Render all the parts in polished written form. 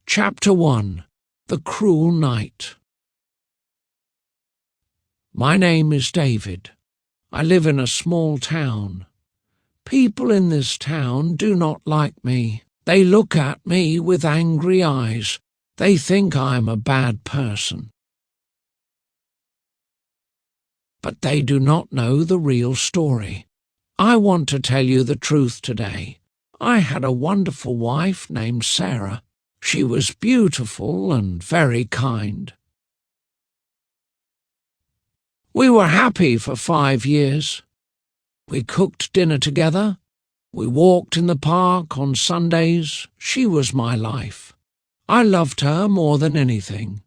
Chapter 1. The Cruel Night. My name is David. I live in a small town. People in this town do not like me. They look at me with angry eyes. They think I am a bad person. But they do not know the real story. I want to tell you the truth today. I had a wonderful wife named Sarah. She was beautiful and very kind. We were happy for 5 years. We cooked dinner together. We walked in the park on Sundays. She was my life. I loved her more than anything.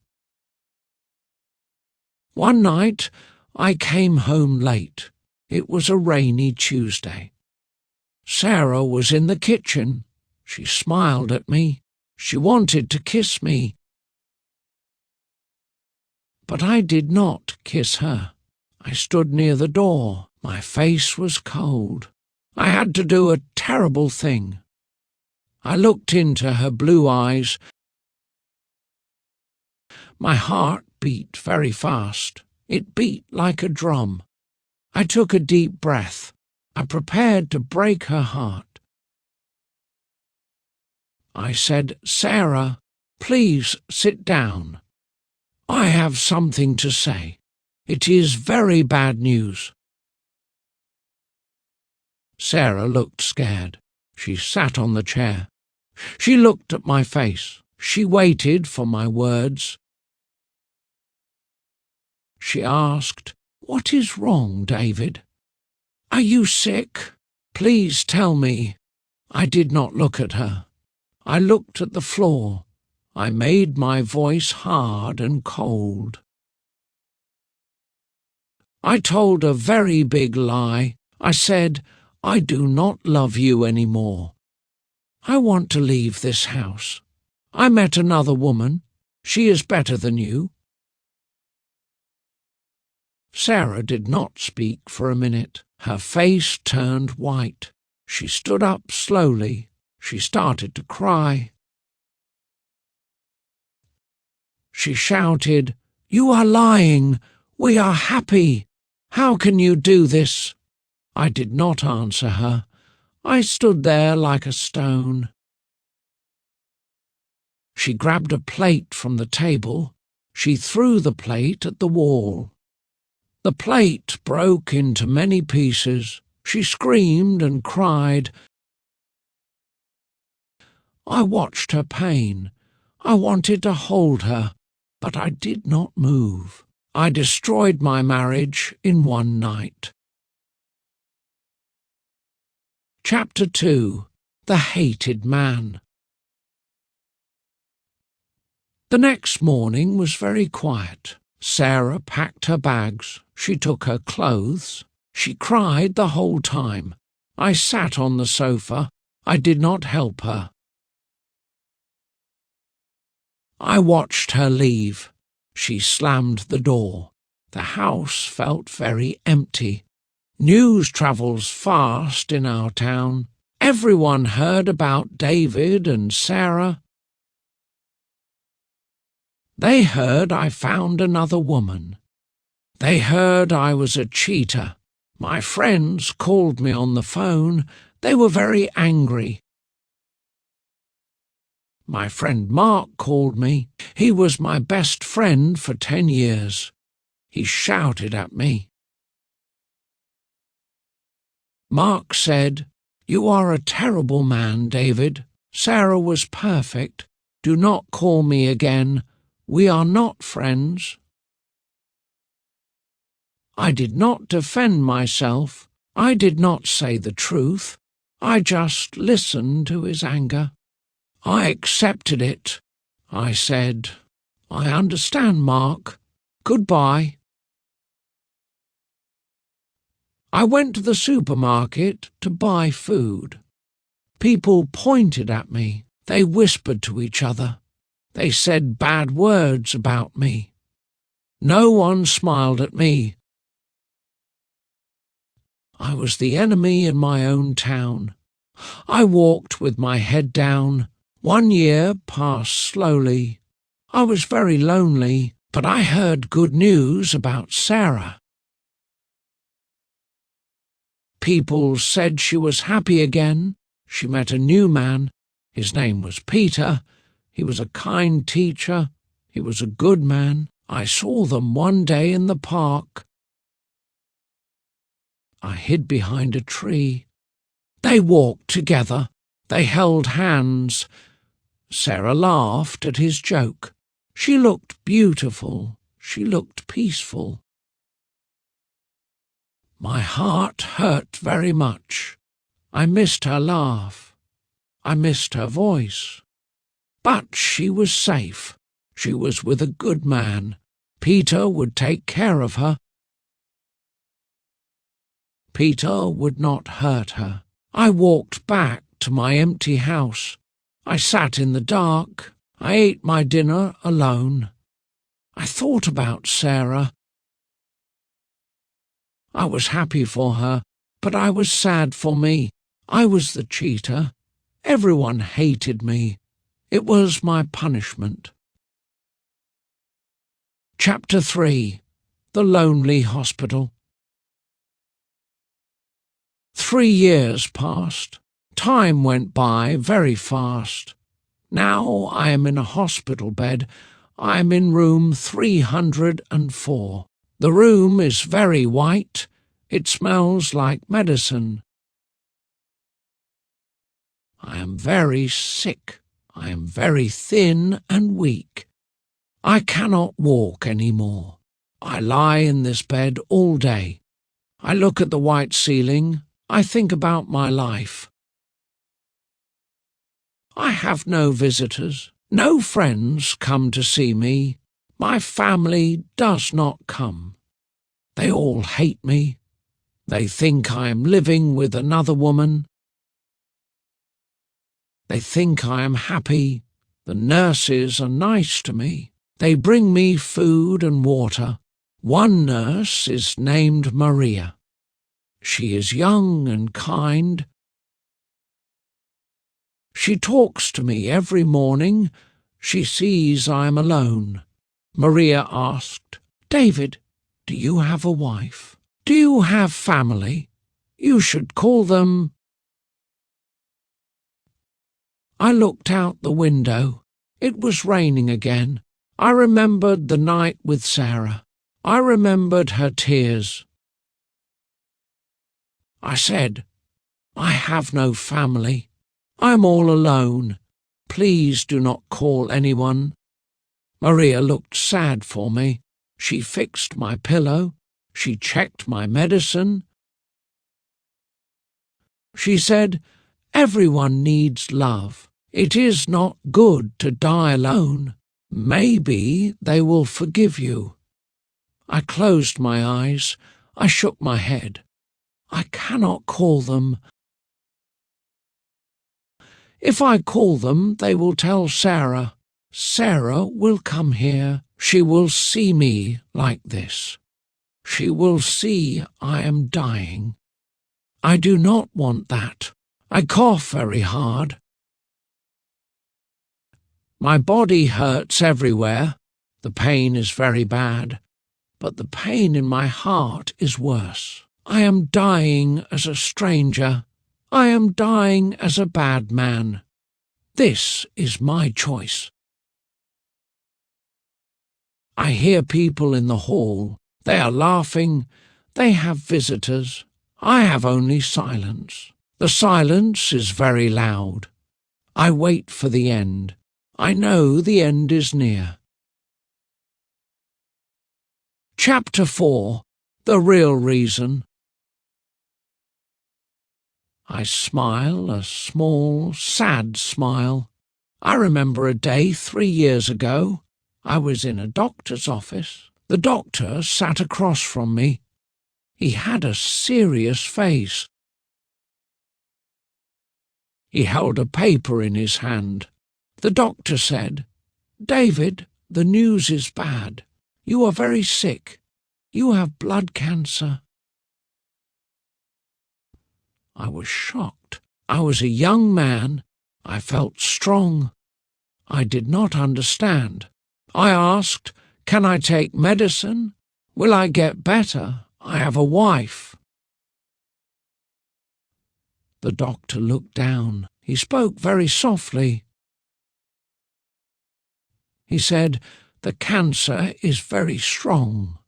One night, I came home late. It was a rainy Tuesday. Sarah was in the kitchen. She smiled at me. She wanted to kiss me. But I did not kiss her. I stood near the door. My face was cold. I had to do a terrible thing. I looked into her blue eyes. My heart beat very fast. It beat like a drum. I took a deep breath. I prepared to break her heart. I said, "Sarah, please sit down. I have something to say. It is very bad news." Sarah looked scared. She sat on the chair. She looked at my face. She waited for my words. She asked, "What is wrong, David? Are you sick? Please tell me." I did not look at her. I looked at the floor. I made my voice hard and cold. I told a very big lie. I said, "I do not love you any more. I want to leave this house. I met another woman. She is better than you." Sarah did not speak for a minute. Her face turned white. She stood up slowly. She started to cry. She shouted, "You are lying! We are happy! How can you do this?" I did not answer her. I stood there like a stone. She grabbed a plate from the table. She threw the plate at the wall. The plate broke into many pieces. She screamed and cried. I watched her pain. I wanted to hold her, but I did not move. I destroyed my marriage in one night. Chapter 2. The Hated Man. The next morning was very quiet. Sarah packed her bags. She took her clothes. She cried the whole time. I sat on the sofa. I did not help her. I watched her leave. She slammed the door. The house felt very empty. News travels fast in our town. Everyone heard about David and Sarah. They heard I found another woman. They heard I was a cheater. My friends called me on the phone. They were very angry. My friend Mark called me. He was my best friend for 10 years. He shouted at me. Mark said, "You are a terrible man, David. Sarah was perfect. Do not call me again. We are not friends." I did not defend myself. I did not say the truth. I just listened to his anger. I accepted it. I said, "I understand, Mark. Goodbye." I went to the supermarket to buy food. People pointed at me. They whispered to each other. They said bad words about me. No one smiled at me. I was the enemy in my own town. I walked with my head down. 1 year passed slowly. I was very lonely, but I heard good news about Sarah. People said she was happy again. She met a new man. His name was Peter. He was a kind teacher. He was a good man. I saw them one day in the park. I hid behind a tree. They walked together. They held hands. Sarah laughed at his joke. She looked beautiful. She looked peaceful. My heart hurt very much. I missed her laugh. I missed her voice. But she was safe. She was with a good man. Peter would take care of her. Peter would not hurt her. I walked back to my empty house. I sat in the dark. I ate my dinner alone. I thought about Sarah. I was happy for her, but I was sad for me. I was the cheater. Everyone hated me. It was my punishment. Chapter 3. The Lonely Hospital. 3 years passed. Time went by very fast. Now I am in a hospital bed. I am in room 304. The room is very white. It smells like medicine. I am very sick. I am very thin and weak. I cannot walk any more. I lie in this bed all day. I look at the white ceiling. I think about my life. I have no visitors. No friends come to see me. My family does not come. They all hate me. They think I am living with another woman. They think I am happy. The nurses are nice to me. They bring me food and water. One nurse is named Maria. She is young and kind. She talks to me every morning. She sees I am alone. Maria asked, "David, do you have a wife? Do you have family? You should call them." I looked out the window. It was raining again. I remembered the night with Sarah. I remembered her tears. I said, "I have no family. I'm all alone. Please do not call anyone." Maria looked sad for me. She fixed my pillow. She checked my medicine. She said, "Everyone needs love. It is not good to die alone. Maybe they will forgive you." I closed my eyes. I shook my head. I cannot call them. If I call them, they will tell Sarah. Sarah will come here. She will see me like this. She will see I am dying. I do not want that. I cough very hard. My body hurts everywhere. The pain is very bad, but the pain in my heart is worse. I am dying as a stranger. I am dying as a bad man. This is my choice. I hear people in the hall. They are laughing. They have visitors. I have only silence. The silence is very loud. I wait for the end. I know the end is near. Chapter 4. The Real Reason. I smile, a small, sad smile. I remember a day 3 years ago. I was in a doctor's office. The doctor sat across from me. He had a serious face. He held a paper in his hand. The doctor said, "David, the news is bad. You are very sick. You have blood cancer." I was shocked. I was a young man. I felt strong. I did not understand. I asked, "Can I take medicine? Will I get better? I have a wife." The doctor looked down. He spoke very softly. He said, "The cancer is very strong.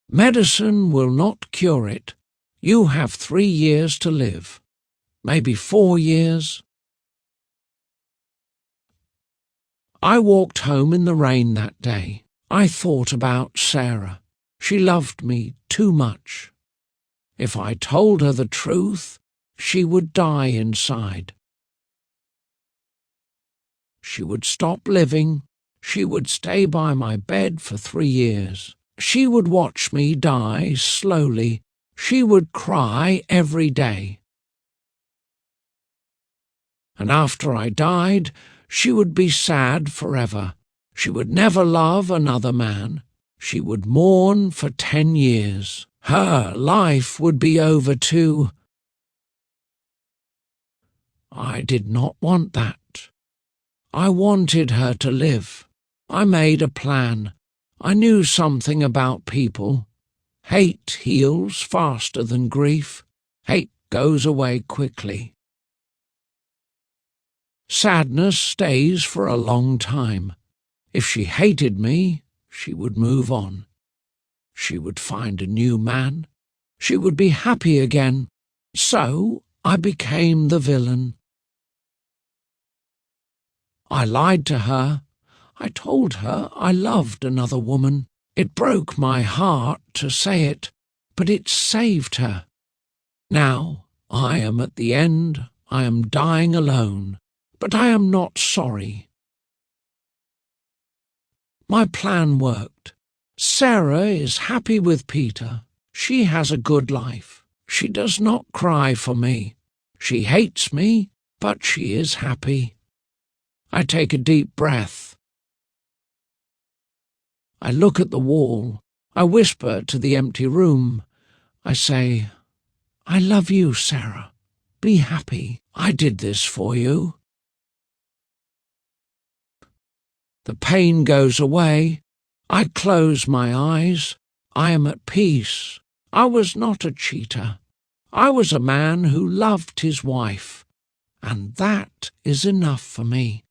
Medicine will not cure it. You have 3 years to live, maybe 4 years." I walked home in the rain that day. I thought about Sarah. She loved me too much. If I told her the truth, she would die inside. She would stop living. She would stay by my bed for 3 years. She would watch me die slowly. She would cry every day. And after I died, she would be sad forever. She would never love another man. She would mourn for 10 years. Her life would be over too. I did not want that. I wanted her to live. I made a plan. I knew something about people. Hate heals faster than grief. Hate goes away quickly. Sadness stays for a long time. If she hated me, she would move on. She would find a new man. She would be happy again. So I became the villain. I lied to her. I told her I loved another woman. It broke my heart to say it, but it saved her. Now I am at the end. I am dying alone, but I am not sorry. My plan worked. Sarah is happy with Peter. She has a good life. She does not cry for me. She hates me, but she is happy. I take a deep breath. I look at the wall. I whisper to the empty room. I say, "I love you, Sarah. Be happy. I did this for you." The pain goes away. I close my eyes. I am at peace. I was not a cheater. I was a man who loved his wife, and that is enough for me.